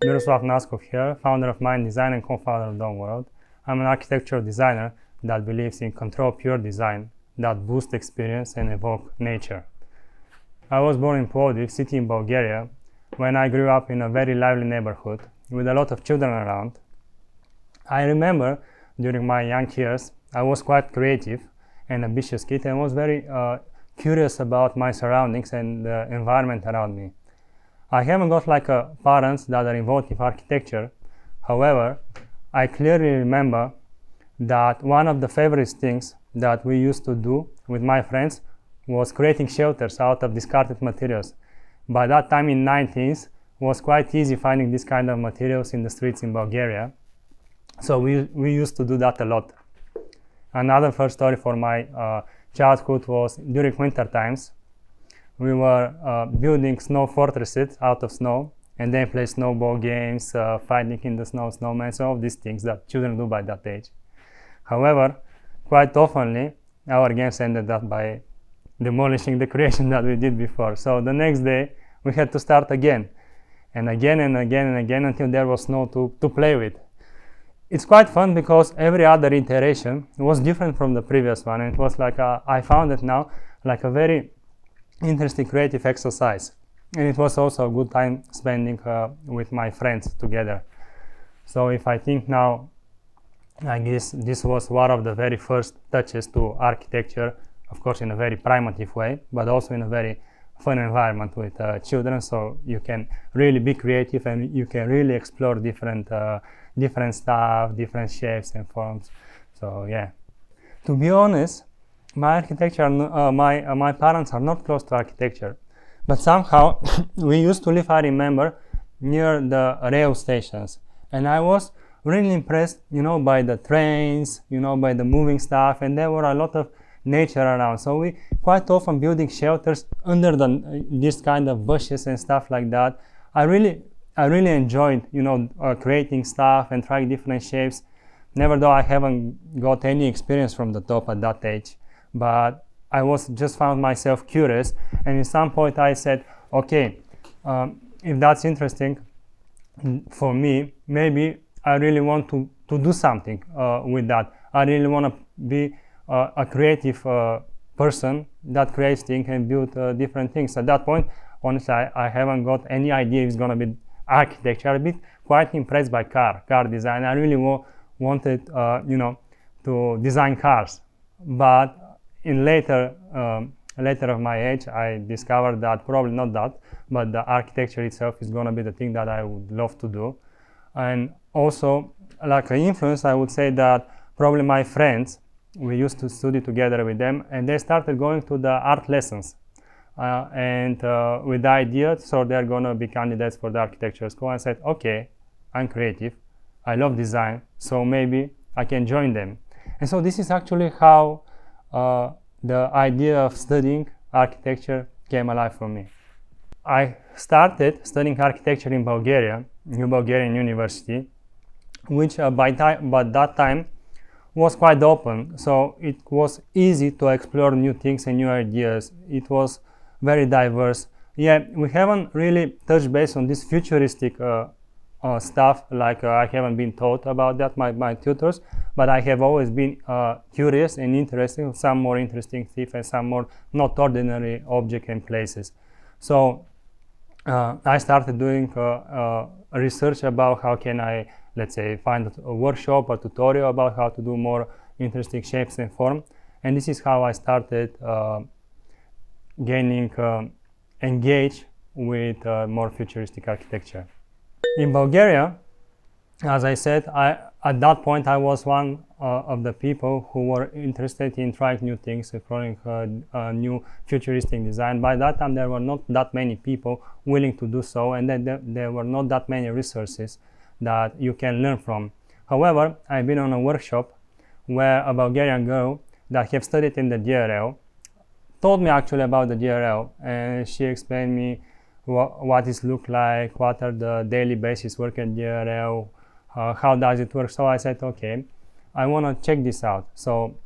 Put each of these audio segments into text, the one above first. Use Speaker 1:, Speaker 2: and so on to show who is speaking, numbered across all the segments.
Speaker 1: Miroslav Naskov here, founder of minD and co-founder of donde. I'm an architectural designer that believes in control pure design that boosts experience and evoke nature. I was born in Plovdiv, city in Bulgaria, when I grew up in a very lively neighborhood with a lot of children around. I remember during my young years, I was quite creative and ambitious kid and was very curious about my surroundings and the environment around me. I haven't got parents that are involved in architecture. However, I clearly remember that one of the favorite things that we used to do with my friends was creating shelters out of discarded materials. By that time in 90s, it was quite easy finding this kind of materials in the streets in Bulgaria. So we used to do that a lot. Another first story for my childhood was during winter times. We were building snow fortresses out of snow and then play snowball games, fighting in the snow, snowmen, all of these things that children do by that age. However, quite often our games ended up by demolishing the creation that we did before. So the next day we had to start again and again and again and again until there was snow to play with. It's quite fun because every other iteration was different from the previous one, and it was I found it now like a very interesting creative exercise, and it was also a good time spending with my friends together. So if I think now, I guess this was one of the very first touches to architecture, of course in a very primitive way, but also in a very fun environment with children, so you can really be creative and you can really explore different stuff, different shapes and forms. So yeah, to be honest, my parents are not close to architecture, but somehow we used to live, I remember, near the rail stations, and I was really impressed, by the trains, by the moving stuff, and there were a lot of nature around. So we quite often building shelters under this kind of bushes and stuff like that. I really enjoyed, creating stuff and trying different shapes. Never though I haven't got any experience from the top at that age. But I just found myself curious, and at some point I said, okay, if that's interesting for me, maybe I really want to do something with that. I really want to be a creative person that creates things and build different things. At that point, honestly, I haven't got any idea if it's going to be architecture. I'm a bit quite impressed by car design. I really wanted, to design cars, but in later of my age, I discovered that probably not that, but the architecture itself is going to be the thing that I would love to do. And also, like an influence, I would say that probably my friends, we used to study together with them, and they started going to the art lessons. And with the idea, so they're going to be candidates for the architecture school. I said, okay, I'm creative, I love design, so maybe I can join them. And so this is actually how the idea of studying architecture came alive for me. I started studying architecture in Bulgaria, New Bulgarian University, which by that time was quite open, so it was easy to explore new things and new ideas. It was very diverse. Yeah, we haven't really touched base on this futuristic stuff, I haven't been taught about that by my tutors, but I have always been curious and interested in some more interesting stuff and some more not ordinary objects and places. So I started doing research about how can I, let's say, find a workshop or tutorial about how to do more interesting shapes and form. And this is how I started gaining engaged with more futuristic architecture. In Bulgaria, as I said, at that point I was one of the people who were interested in trying new things, exploring new futuristic design. By that time there were not that many people willing to do so, and then there were not that many resources that you can learn from. However, I've been on a workshop where a Bulgarian girl that have studied in the DRL told me actually about the DRL, and she explained me what it looks like, what are the daily basis work at DRL, how does it work. So I said, okay, I want to check this out. So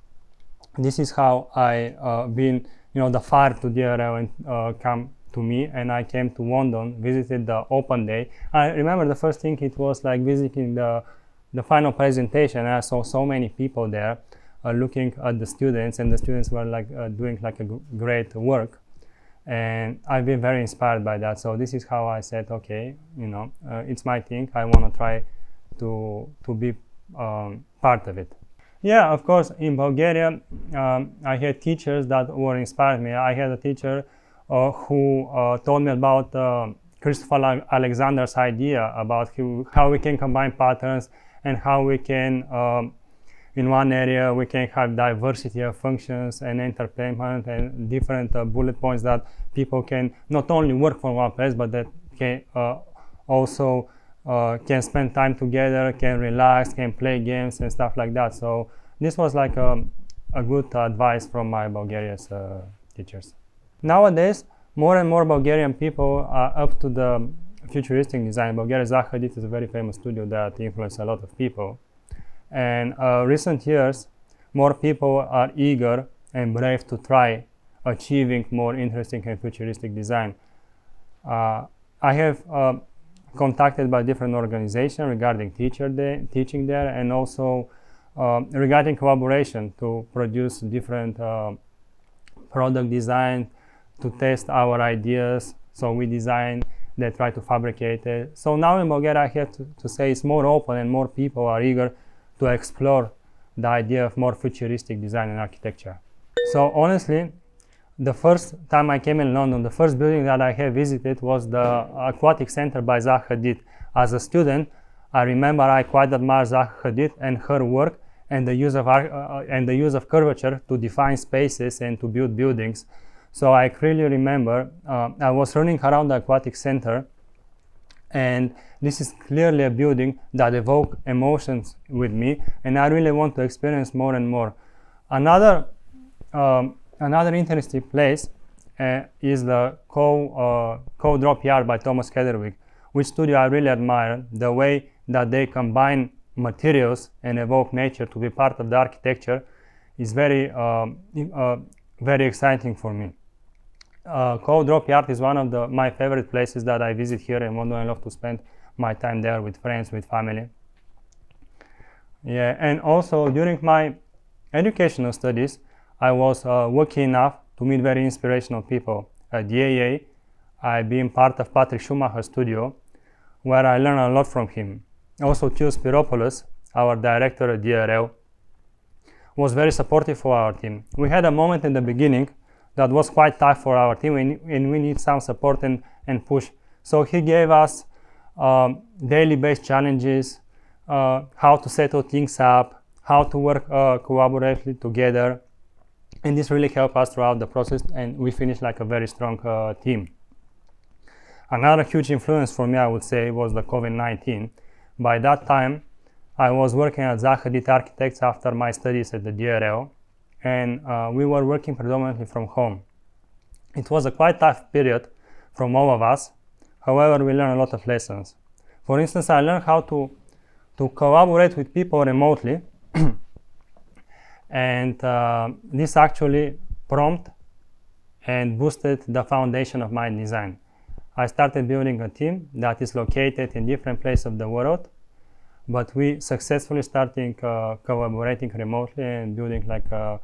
Speaker 1: this is how I been, the fire to DRL and come to me, and I came to London, visited the open day. I remember the first thing, it was like visiting the final presentation, and I saw so many people there looking at the students, and the students were like doing like a great work, and I've been very inspired by that. So this is how I said, okay, it's my thing. I want to try to be part of it. Yeah, of course, in Bulgaria, I had teachers that were inspired me. I had a teacher who told me about Christopher Alexander's idea about how we can combine patterns and how we can, in one area, we can have diversity of functions and entertainment and different bullet points that people can not only work from one place, but that can also can spend time together, can relax, can play games and stuff like that. So this was like a good advice from my Bulgarian teachers. Nowadays, more and more Bulgarian people are up to the futuristic design. Bulgaria Zaha Hadid is a very famous studio that influenced a lot of people. And recent years, more people are eager and brave to try achieving more interesting and futuristic design. I have contacted by different organizations regarding teaching there, and also regarding collaboration to produce different product design, to test our ideas. So we design, they try to fabricate it. So now in Bulgaria, I have to say it's more open and more people are eager to explore the idea of more futuristic design and architecture. So honestly, the first time I came in London, the first building that I have visited was the Aquatic Center by Zaha Hadid. As a student, I remember I quite admired Zaha Hadid and her work and the use of curvature to define spaces and to build buildings. So I clearly remember I was running around the Aquatic Center, and this is clearly a building that evokes emotions with me, and I really want to experience more and more. Another interesting place is the Co-Drop Yard by Thomas Hedderwick, which studio I really admire. The way that they combine materials and evoke nature to be part of the architecture is very exciting for me. Co-Drop Yard is one of my favorite places that I visit here in London. I love to spend my time there with friends, with family. Yeah, and also during my educational studies, I was lucky enough to meet very inspirational people. At the AA, I've been part of Patrick Schumacher's studio, where I learned a lot from him. Also, Theo Spiropoulos, our director at DRL, was very supportive for our team. We had a moment in the beginning that was quite tough for our team, and we need some support and push. So he gave us daily-based challenges, how to settle things up, how to work collaboratively together, and this really helped us throughout the process, and we finished like a very strong team. Another huge influence for me, I would say, was the COVID-19. By that time, I was working at Zaha Hadid Architects after my studies at the DRL, and we were working predominantly from home. It was a quite tough period from all of us. However, we learned a lot of lessons. For instance, I learned how to collaborate with people remotely, and this actually prompted and boosted the foundation of my design. I started building a team that is located in different places of the world, but we successfully started collaborating remotely and building like a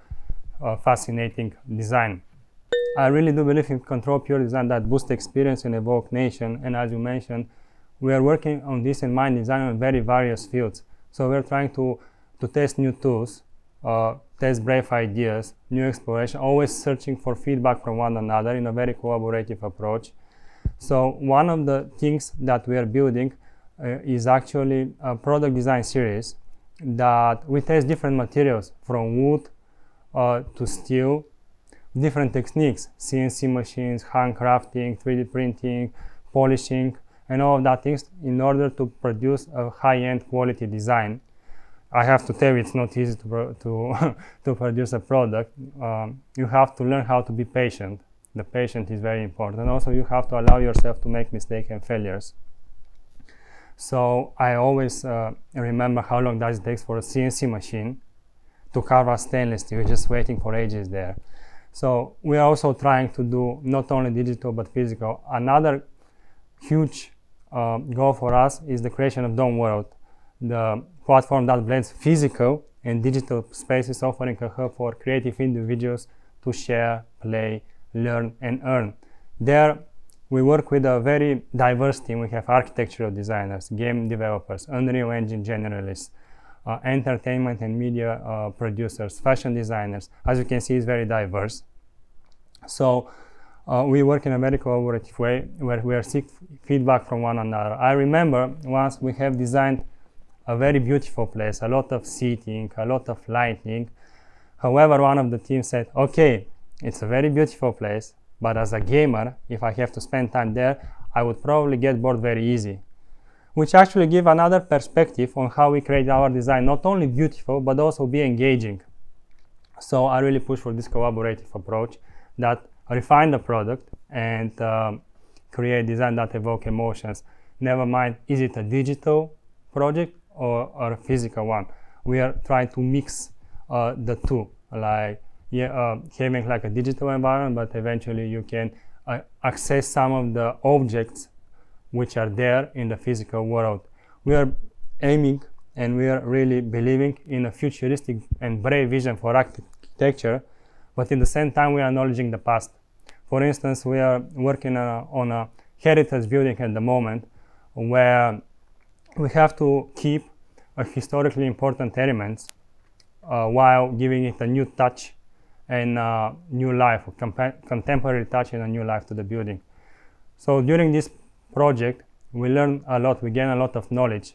Speaker 1: fascinating design. I really do believe in control pure design that boosts experience and evoke nation, and as you mentioned, we are working on this in minD design on very various fields. So we're trying to test new tools, test brave ideas, new exploration, always searching for feedback from one another in a very collaborative approach. So one of the things that we are building is actually a product design series that we test different materials from wood to steel, different techniques, CNC machines, handcrafting, 3D printing, polishing, and all of that things in order to produce a high-end quality design. I have to tell you, it's not easy to produce a product. You have to learn how to be patient. The patience is very important. Also, you have to allow yourself to make mistakes and failures. So I always remember how long does it take for a CNC machine to carve a stainless steel, just waiting for ages there. So we are also trying to do not only digital but physical. Another huge goal for us is the creation of Dome World, the platform that blends physical and digital spaces, offering a hub for creative individuals to share, play, learn, and earn. There, we work with a very diverse team. We have architectural designers, game developers, Unreal Engine generalists, entertainment and media producers, fashion designers. As you can see, it's very diverse. So we work in a very collaborative way where we are seek feedback from one another. I remember once we have designed a very beautiful place, a lot of seating, a lot of lighting. However, one of the team said, okay, it's a very beautiful place, but as a gamer, if I have to spend time there, I would probably get bored very easy. Which actually give another perspective on how we create our design, not only beautiful, but also be engaging. So I really push for this collaborative approach that refine the product and create design that evoke emotions. Never mind, is it a digital project or a physical one? We are trying to mix the two, like having like a digital environment, but eventually you can access some of the objects which are there in the physical world. We are aiming and we are really believing in a futuristic and brave vision for architecture, but at the same time we are acknowledging the past. For instance, we are working on a heritage building at the moment where we have to keep historically important elements while giving it a new touch and new life, contemporary touch and a new life to the building. So during this project, we learn a lot, we gain a lot of knowledge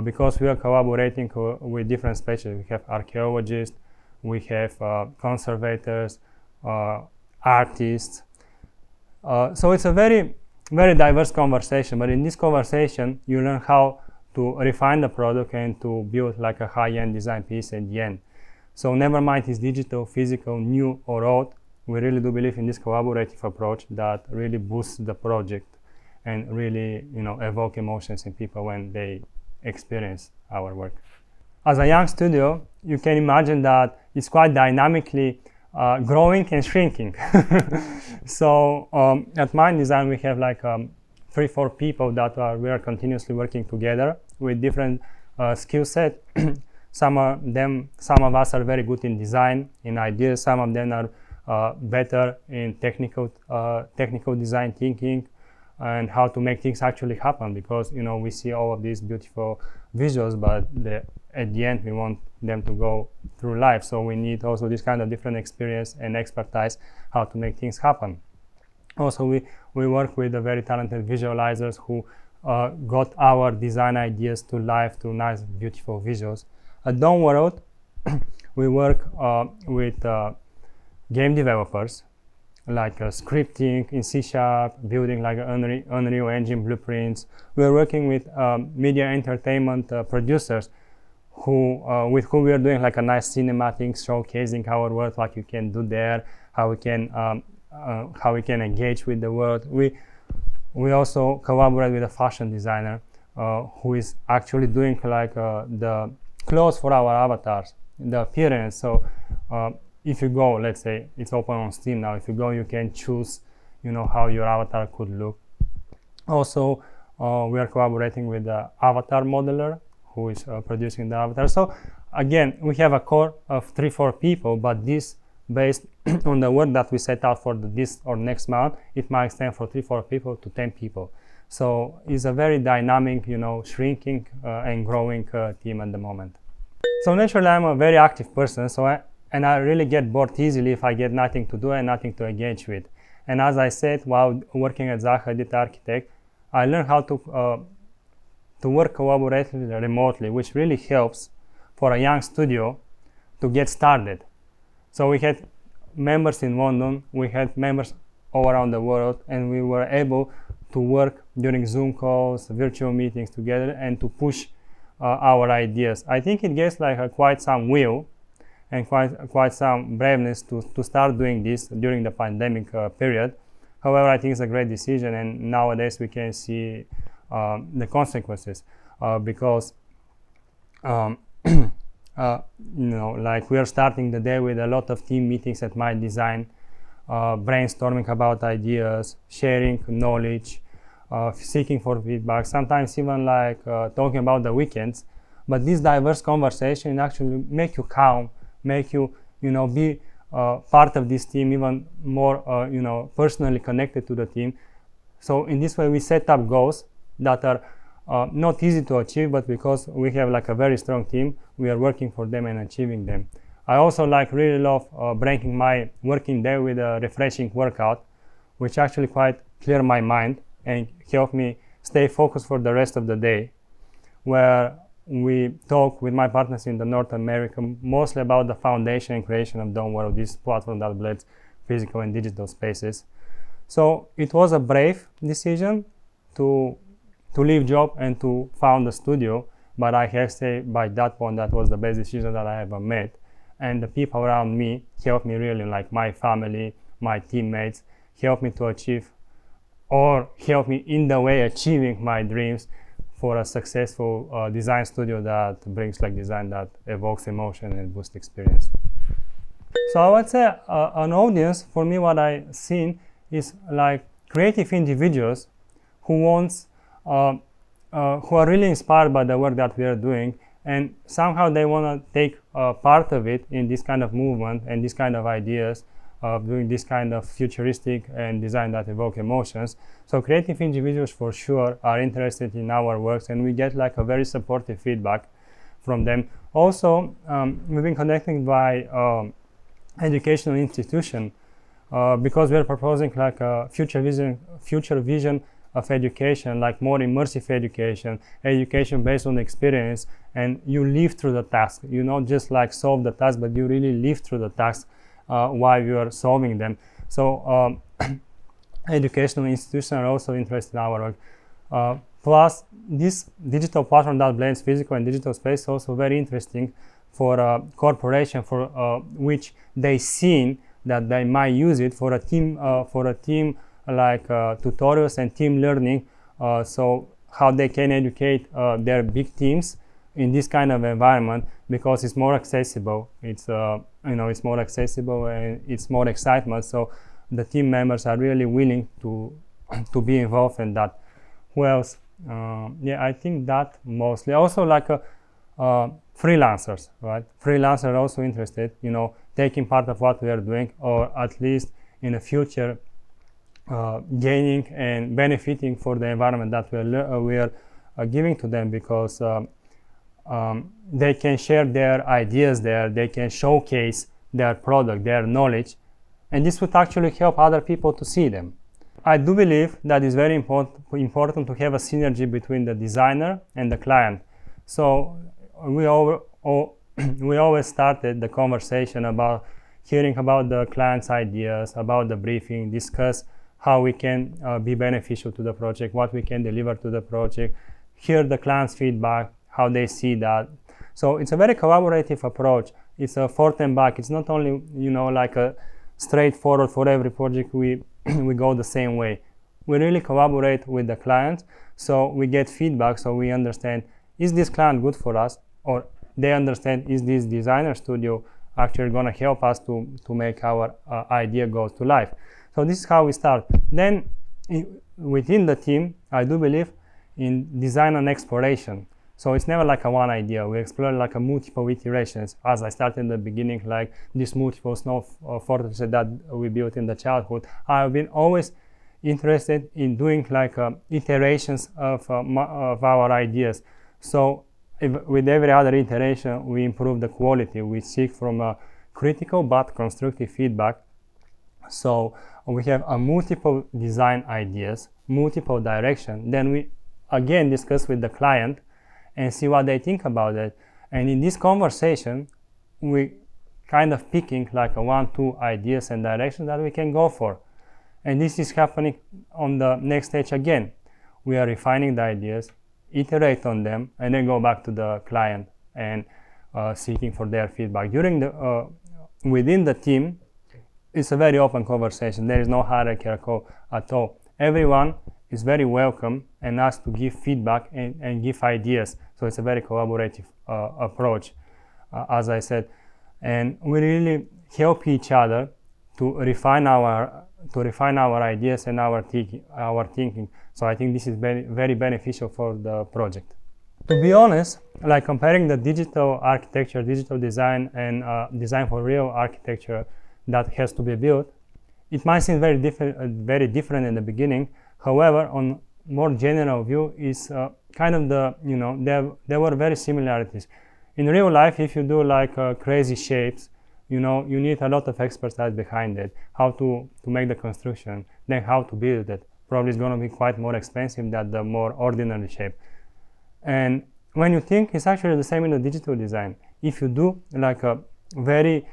Speaker 1: because we are collaborating with different specialists. We have archaeologists, we have conservators, artists. So it's a very, very diverse conversation, but in this conversation, you learn how to refine the product and to build like a high-end design piece at the end. So never mind it's digital, physical, new or old, we really do believe in this collaborative approach that really boosts the project and really, evoke emotions in people when they experience our work. As a young studio, you can imagine that it's quite dynamically growing and shrinking. So at mind Design, we have like 3-4 people that we are continuously working together with different skill set. Some of us are very good in design, in ideas. Some of them are better in technical design thinking and how to make things actually happen, because we see all of these beautiful visuals, but at the end we want them to go through life. So we need also this kind of different experience and expertise how to make things happen. Also, we work with the very talented visualizers who got our design ideas to life through nice, beautiful visuals. At Dome World, we work with game developers, like scripting in C#, building like Unreal Engine blueprints. We are working with media entertainment producers with whom we are doing like a nice cinematic showcasing our work, like you can do there, how we can engage with the world. We also collaborate with a fashion designer who is actually doing like the clothes for our avatars, the appearance. So if you go, let's say it's open on Steam now, if you go, you can choose, how your avatar could look. Also, we are collaborating with the avatar modeler who is producing the avatar. So again, we have a core of 3-4 people, but this based on the work that we set out for this or next month, it might extend from 3-4 people to 10 people. So it's a very dynamic, shrinking and growing team at the moment. So naturally, I'm a very active person, and I really get bored easily if I get nothing to do and nothing to engage with. And as I said, while working at Zaha Edit Architect, I learned how to work collaboratively remotely, which really helps for a young studio to get started. So we had members in London, we had members all around the world, and we were able to work during Zoom calls, virtual meetings together, and to push our ideas. I think it gives like quite some will and quite some braveness to start doing this during the pandemic period. However, I think it's a great decision, and nowadays we can see the consequences because like we are starting the day with a lot of team meetings at my design, brainstorming about ideas, sharing knowledge, seeking for feedback, sometimes even like talking about the weekends. But this diverse conversation actually make you calm, make you, be part of this team, even more, personally connected to the team. So in this way, we set up goals that are not easy to achieve, but because we have like a very strong team, we are working for them and achieving them. I also really love breaking my working day with a refreshing workout, which actually quite clear my mind and help me stay focused for the rest of the day, where we talk with my partners in the North America mostly about the foundation and creation of World, this platform that blends physical and digital spaces. So it was a brave decision to leave job and to found a studio, but I have to say by that point that was the best decision that I ever made. And the people around me helped me really, like my family, my teammates, helped me to achieve, or helped me in the way achieving my dreams for a successful design studio that brings like design that evokes emotion and boosts experience. So I would say an audience, for me what I've seen is like creative individuals who who are really inspired by the work that we are doing, and somehow they want to take part of it in this kind of movement and this kind of ideas of doing this kind of futuristic and design that evoke emotions. So creative individuals for sure are interested in our works, and we get like a very supportive feedback from them. Also, we've been connecting by educational institution because we're proposing like a future vision of education, like more immersive education based on experience, and you live through the task. You not just like solve the task, but you really live through the task while you are solving them. So educational institutions are also interested in our work. Plus, this digital platform that blends physical and digital space is also very interesting for a corporation for which they seen that they might use it for a team like tutorials and team learning, so how they can educate their big teams in this kind of environment, because it's more accessible. It's it's more accessible and it's more excitement. So the team members are really willing to be involved in that. Who else? Yeah, I think that mostly. Also like freelancers, right? Freelancers are also interested, taking part of what we are doing, or at least in the future gaining and benefiting for the environment that we are giving to them, because they can share their ideas there, they can showcase their product, their knowledge, and this would actually help other people to see them. I do believe that it's very important to have a synergy between the designer and the client. So we always started the conversation about hearing about the client's ideas, about the briefing, discuss how we can be beneficial to the project, what we can deliver to the project, hear the client's feedback, how they see that. So it's a very collaborative approach. It's a forth and back. It's not only, like a straightforward for every project we go the same way. We really collaborate with the client, so we get feedback, so we understand, is this client good for us? Or they understand, is this designer studio actually going to help us to make our idea go to life? So this is how we start. Then within the team, I do believe in design and exploration. So it's never like a one idea. We explore like a multiple iterations. As I started in the beginning, like this multiple snow fortresses that we built in the childhood, I've been always interested in doing like iterations of our ideas. So with every other iteration, we improve the quality. We seek from a critical but constructive feedback. So we have a multiple design ideas, multiple direction. Then we again discuss with the client and see what they think about it. And in this conversation, we kind of picking like a 1-2 ideas and directions that we can go for. And this is happening on the next stage again. We are refining the ideas, iterate on them, and then go back to the client and seeking for their feedback. Within the team, it's a very open conversation. There is no hierarchy at all. Everyone is very welcome and asked to give feedback and give ideas. So it's a very collaborative approach. as I said, and we really help each other to refine our ideas and our thinking. So I think this is very beneficial for the project. To be honest, like comparing the digital architecture, digital design, and design for real architecture that has to be built, it might seem very different in the beginning. However, on more general view, is kind of there were very similarities. In real life, if you do like crazy shapes, you need a lot of expertise behind it, how to make the construction, then how to build it. Probably it's going to be quite more expensive than the more ordinary shape. And when you think, it's actually the same in the digital design. If you do like a very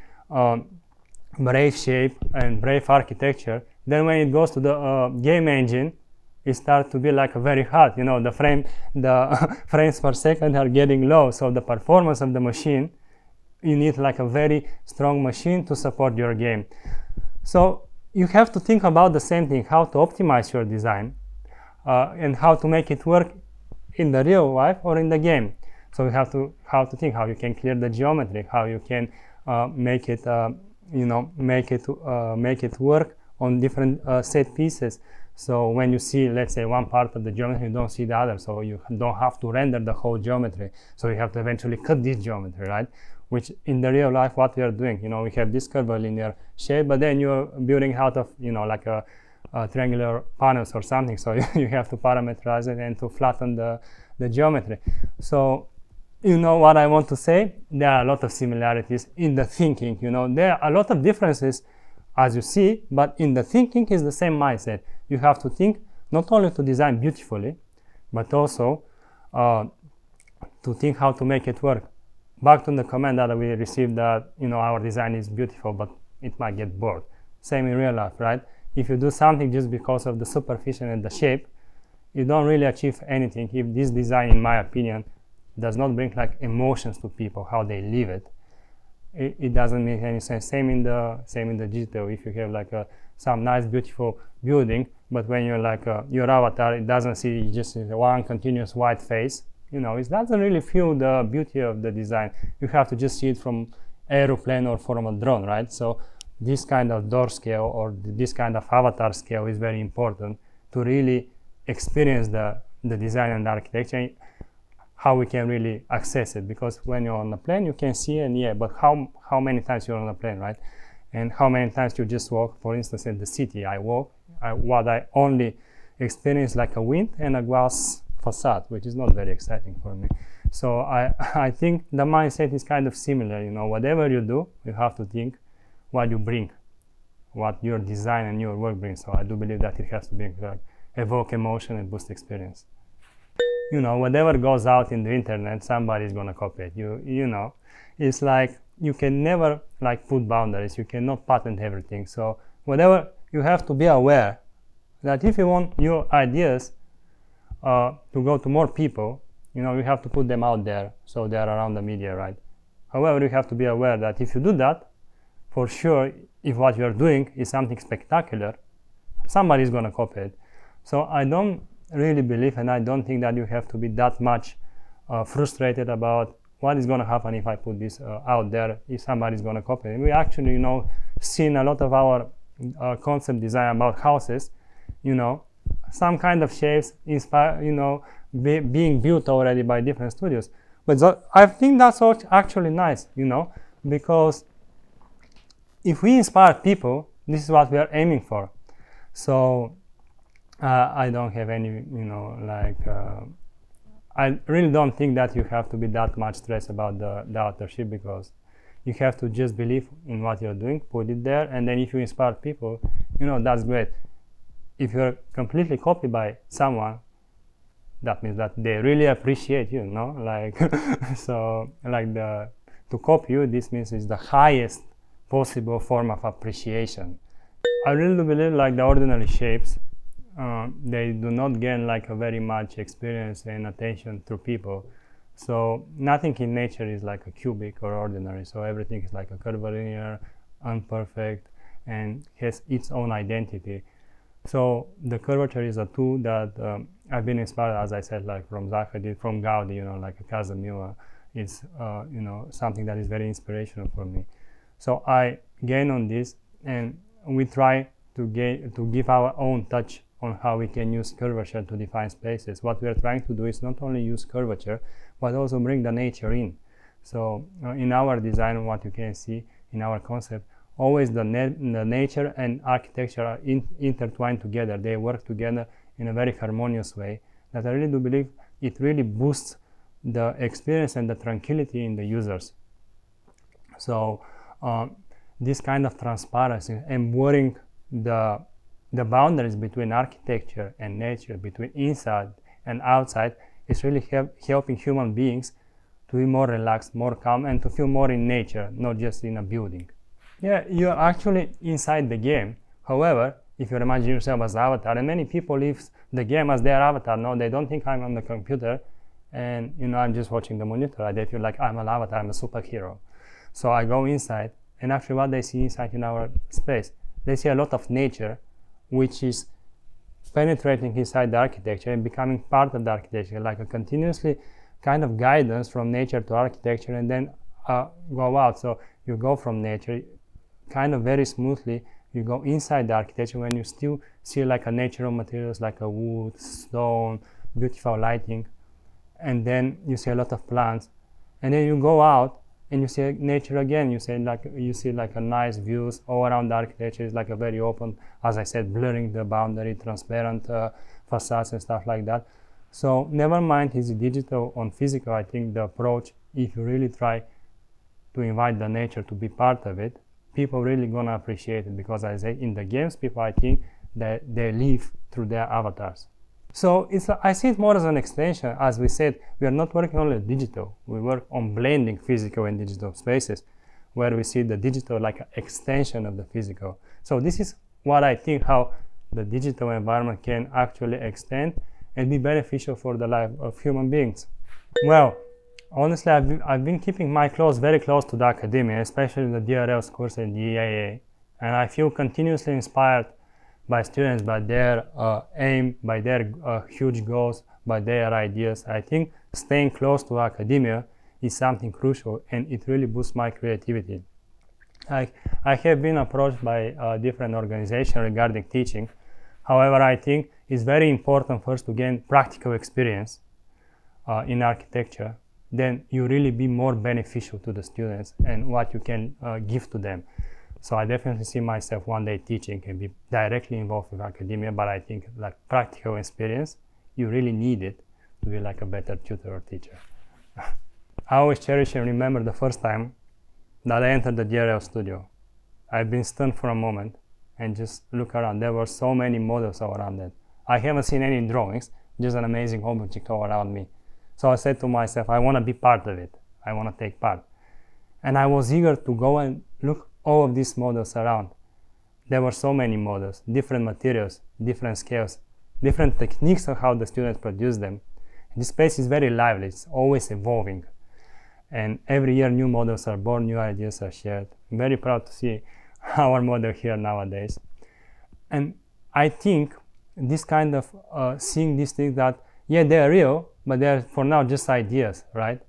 Speaker 1: brave shape and brave architecture, then when it goes to the game engine, it starts to be like very hard. The frames per second are getting low, so the performance of the machine, you need like a very strong machine to support your game. So you have to think about the same thing, how to optimize your design and how to make it work in the real life or in the game. So you have to think how you can clear the geometry, how you can make it work on different set pieces. So when you see, let's say, one part of the geometry, you don't see the other. So you don't have to render the whole geometry. So you have to eventually cut this geometry, right? Which in the real life, what we are doing, we have this curvilinear shape, but then you're building out of, like a triangular panels or something. So you have to parameterize it and to flatten the geometry. So what I want to say? There are a lot of similarities in the thinking. There are a lot of differences, as you see, but in the thinking is the same mindset. You have to think not only to design beautifully, but also to think how to make it work. Back to the comment that we received that our design is beautiful, but it might get bored. Same in real life, right? If you do something just because of the superficial and the shape, you don't really achieve anything. If this design, in my opinion, does not bring like emotions to people, how they live it doesn't make any sense. Same in the digital. If you have like some nice, beautiful building, but when you're like your avatar, it doesn't see just one continuous white face. It doesn't really feel the beauty of the design. You have to just see it from aeroplane or from a drone, right? So this kind of door scale or this kind of avatar scale is very important to really experience the design and the architecture, how we can really access it. Because when you're on a plane, you can see it, but how many times you're on a plane, right? And how many times you just walk? For instance, in the city, what I only experience like a wind and a glass facade, which is not very exciting for me. So I think the mindset is kind of similar. Whatever you do, you have to think what you bring, what your design and your work brings. So I do believe that it has to be like evoke emotion and boost experience. Whatever goes out in the internet, somebody is gonna copy it. It's like you can never like put boundaries. You cannot patent everything. So whatever, you have to be aware that if you want your ideas to go to more people, you have to put them out there so they are around the media, right? However, you have to be aware that if you do that, for sure, if what you are doing is something spectacular, somebody is going to copy it. So I don't really believe, and I don't think that you have to be that much frustrated about what is going to happen if I put this out there, if somebody is going to copy it. We actually, seen a lot of our concept design about houses, some kind of shapes inspire, being built already by different studios. But I think that's actually nice, because if we inspire people, this is what we are aiming for. So I don't have any, I really don't think that you have to be that much stressed about the authorship, because you have to just believe in what you're doing, put it there, and then if you inspire people, that's great. If you're completely copied by someone, that means that they really appreciate you, so to copy you, this means it's the highest possible form of appreciation. I really do believe the ordinary shapes, they do not gain a very much experience and attention through people. So nothing in nature is like a cubic or ordinary. So everything is like a curvilinear, imperfect, and has its own identity. So the curvature is a tool that I've been inspired, as I said, from Zaha Hadid, from Gaudi, like a Casamigos. is something that is very inspirational for me. So I gain on this, and we try to give our own touch on how we can use curvature to define spaces. What we are trying to do is not only use curvature, but also bring the nature in. So in our design, what you can see in our concept, always the nature and architecture are intertwined together. They work together in a very harmonious way that I really do believe it really boosts the experience and the tranquility in the users. So this kind of transparency, embodying the boundaries between architecture and nature, between inside and outside, is really helping human beings to be more relaxed, more calm, and to feel more in nature, not just in a building. Yeah, you're actually inside the game. However, if you imagine yourself as avatar, and many people leave the game as their avatar, no, they don't think I'm on the computer and I'm just watching the monitor. They feel like I'm an avatar, I'm a superhero. So I go inside, and actually what they see inside in our space, they see a lot of nature, which is penetrating inside the architecture and becoming part of the architecture, like a continuously kind of guidance from nature to architecture, and then go out. So you go from nature kind of very smoothly, you go inside the architecture when you still see like a natural materials like a wood, stone, beautiful lighting, and then you see a lot of plants, and then you go out and you see nature again. You see like a nice views all around the architecture. Is like a very open, as I said, blurring the boundary, transparent facades and stuff like that. So never mind is it digital on physical. I think the approach, if you really try to invite the nature to be part of it, people really gonna appreciate it, because as I say, in the games, people, I think that they live through their avatars. So I see it more as an extension. As we said, we are not working only digital. We work on blending physical and digital spaces, where we see the digital like an extension of the physical. So this is what I think how the digital environment can actually extend and be beneficial for the life of human beings. Well, honestly, I've been keeping my very close to the academia, especially the DRL's course and the EAA, and I feel continuously inspired by students, by their aim, by their huge goals, by their ideas. I think staying close to academia is something crucial, and it really boosts my creativity. I have been approached by different organizations regarding teaching. However, I think it's very important first to gain practical experience in architecture. Then you really be more beneficial to the students and what you can give to them. So I definitely see myself one day teaching and be directly involved with academia, but I think like practical experience, you really need it to be like a better tutor or teacher. I always cherish and remember the first time that I entered the DRL studio. I've been stunned for a moment and just look around. There were so many models all around it. I haven't seen any drawings, just an amazing object all around me. So I said to myself, I want to be part of it. I want to take part. And I was eager to go and look all of these models around. There were so many models, different materials, different scales, different techniques of how the students produce them. And this space is very lively, it's always evolving. And every year new models are born, new ideas are shared. I'm very proud to see our model here nowadays. And I think this kind of seeing these things that, yeah, they're real, but they're for now just ideas, right?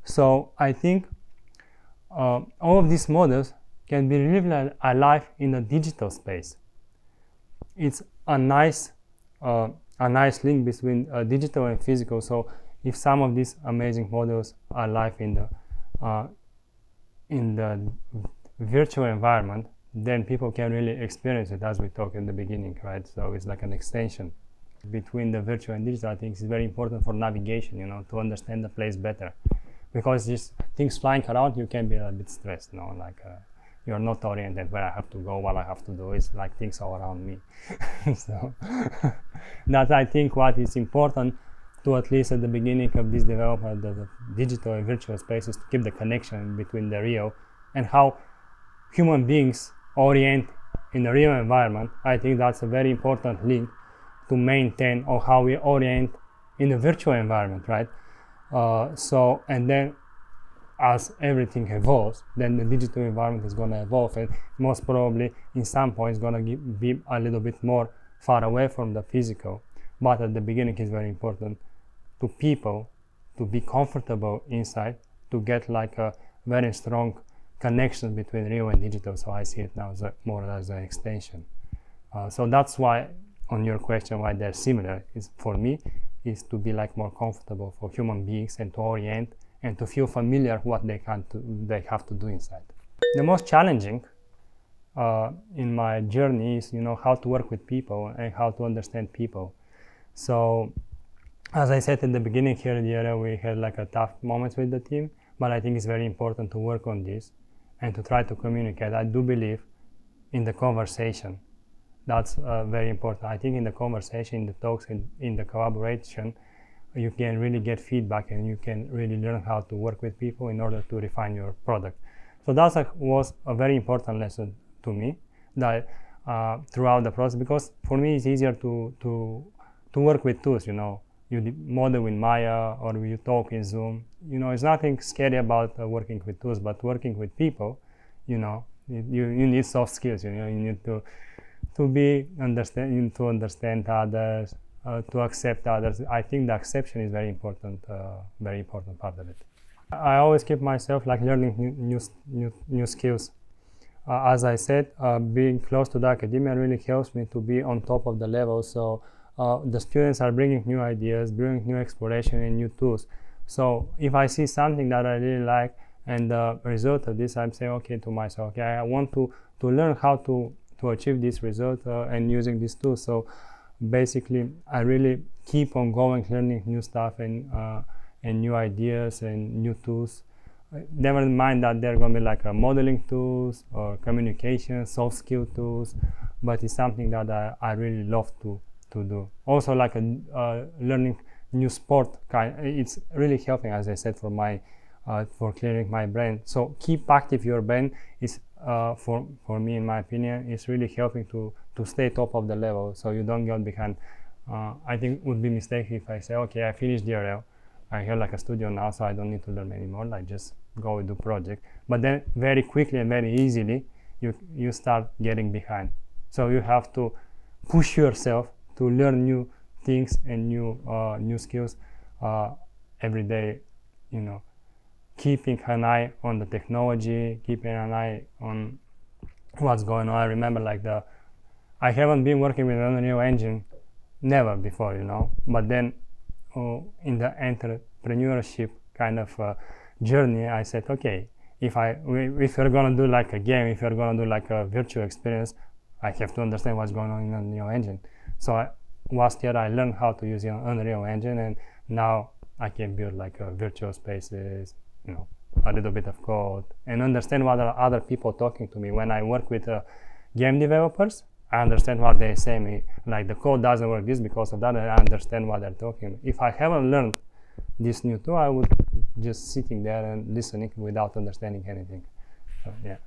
Speaker 1: So I think all of these models can be really alive in a digital space. It's a nice link between digital and physical. So if some of these amazing models are alive in the virtual environment, then people can really experience it, as we talked in the beginning, right? So it's like an extension between the virtual and digital. I think it's very important for navigation, to understand the place better, because just things flying around, you can be a bit stressed, you're not oriented where I have to go, what I have to do. It's like things all around me. So that I think what is important to, at least at the beginning of this development of the digital and virtual spaces, to keep the connection between the real and how human beings orient in the real environment. I think that's a very important link to maintain, or how we orient in the virtual environment, right? And then as everything evolves, then the digital environment is going to evolve, and most probably in some point it's going to be a little bit more far away from the physical. But at the beginning, it's very important to people to be comfortable inside, to get like a very strong connection between real and digital. So I see it now as more as an extension. So that's why, on your question, why they're similar, is for me, is to be like more comfortable for human beings and to orient and to feel familiar what they have to do inside. The most challenging in my journey is, how to work with people and how to understand people. So, as I said at the beginning here in the area, we had like a tough moments with the team, but I think it's very important to work on this and to try to communicate. I do believe in the conversation. That's very important. I think in the conversation, in the talks, in the collaboration, you can really get feedback and you can really learn how to work with people in order to refine your product. So that was a very important lesson to me that throughout the process, because for me it's easier to work with tools. You model in Maya or you talk in Zoom. It's nothing scary about working with tools, but working with people, you need soft skills. You need to understand others, to accept others. I think the acceptance is very important part of it. I always keep myself like learning new skills. As I said, being close to the academia really helps me to be on top of the level. So the students are bringing new ideas, bringing new exploration and new tools. So if I see something that I really like and the result of this, I'm saying okay to myself, okay, I want to learn how to achieve this result and using these tools. So basically, I really keep on going, learning new stuff and new ideas and new tools. Never mind that they're going to be like modeling tools or communication, soft skill tools, but it's something that I really love to do. Also, like learning new sport it's really helping, as I said, for clearing my brain. So keep active your brain is for me, in my opinion, is really helping to stay top of the level, so you don't get behind. I think it would be a mistake if I say, okay, I finished the RL, I have like a studio now, so I don't need to learn anymore, like just go and do project. But then very quickly and very easily, you start getting behind. So you have to push yourself to learn new things and new skills every day, keeping an eye on the technology, keeping an eye on what's going on. I remember I haven't been working with an Unreal Engine never before, but then in the entrepreneurship kind of journey, I said, okay, if you're gonna do like a game, if you're gonna do like a virtual experience, I have to understand what's going on in Unreal Engine. So last year I learned how to use Unreal Engine, and now I can build like virtual spaces, a little bit of code, and understand what are other people talking to me. When I work with game developers, I understand what they say me, like the code doesn't work this because of that, and I understand what they're talking. If I haven't learned this new tool, I would just sitting there and listening without understanding anything. So, yeah.